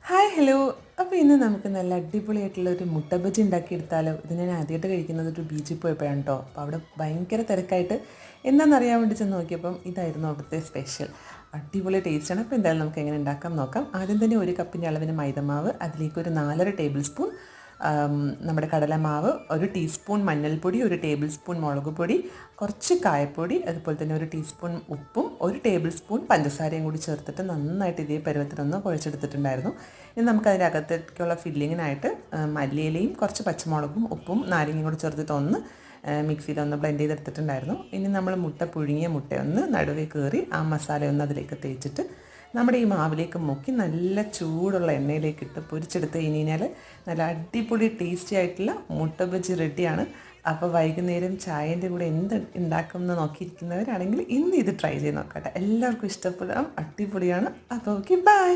Hi hello. അപ്പോൾ ഇന്ന് നമുക്ക് നല്ല അടിപൊളിയായിട്ടുള്ള ഒരു മുട്ട ബജി ഉണ്ടാക്കിയെടുത്താലോ. ഇത് ഞാൻ ആദ്യമായിട്ട് കഴിക്കുന്നത് ഒരു ബീച്ചിൽ പോയപ്പോഴാണ് കേട്ടോ. അപ്പോൾ അവിടെ ഭയങ്കര തിരക്കായിട്ട് എന്താണെന്നറിയാൻ വേണ്ടി ചെന്ന് നോക്കിയപ്പം ഇതായിരുന്നു അവിടുത്തെ സ്പെഷ്യൽ. അടിപൊളി ടേസ്റ്റാണ്. അപ്പോൾ എന്തായാലും നമുക്ക് എങ്ങനെ ഉണ്ടാക്കാം നോക്കാം. ആദ്യം തന്നെ ഒരു കപ്പിൻ്റെ അളവിന് മൈദമാവ്, അതിലേക്ക് ഒരു 4 ടേബിൾ സ്പൂൺ നമ്മുടെ കടലമാവ്, ഒരു ടീസ്പൂൺ മഞ്ഞൾപ്പൊടി, ഒരു ടേബിൾ സ്പൂൺ മുളക് പൊടി, കുറച്ച് കായപ്പൊടി, അതുപോലെ തന്നെ ഒരു ടീസ്പൂൺ ഉപ്പും ഒരു ടേബിൾ സ്പൂൺ പഞ്ചസാരയും കൂടി ചേർത്തിട്ട് നന്നായിട്ട് ഇതേ പരുവത്തിനൊന്ന് കുഴച്ചെടുത്തിട്ടുണ്ടായിരുന്നു. ഇനി നമുക്ക് അതിൻ്റെ അകത്തേക്കുള്ള ഫില്ലിങ്ങിനായിട്ട് മല്ലിയിലയും കുറച്ച് പച്ചമുളകും ഉപ്പും നാരങ്ങയും കൂടി ചേർത്തിട്ട് ഒന്ന് മിക്സിയിലൊന്ന് ബ്ലെൻഡ് ചെയ്തെടുത്തിട്ടുണ്ടായിരുന്നു. ഇനി നമ്മൾ പുഴുങ്ങിയ മുട്ടയൊന്ന് നടുവേ കയറി ആ മസാലയൊന്ന് അതിലേക്ക് തേച്ചിട്ട് നമ്മുടെ ഈ മാവിലേക്ക് മുക്കി നല്ല ചൂടുള്ള എണ്ണയിലേക്ക് ഇട്ട് പൊരിച്ചെടുത്ത് കഴിഞ്ഞാൽ നല്ല അടിപൊളി ടേസ്റ്റി ആയിട്ടുള്ള മുട്ട ബജി റെഡിയാണ്. അപ്പോൾ വൈകുന്നേരം ചായൻ്റെ കൂടെ എന്ത് ഉണ്ടാക്കുമെന്ന് നോക്കിയിരിക്കുന്നവരാണെങ്കിൽ ഇന്ന് ഇത് ട്രൈ ചെയ്ത് നോക്കട്ടെ. എല്ലാവർക്കും ഇഷ്ടപ്പെടാം, അടിപൊളിയാണ്. അപ്പോൾ ഓക്കെ, ബൈ.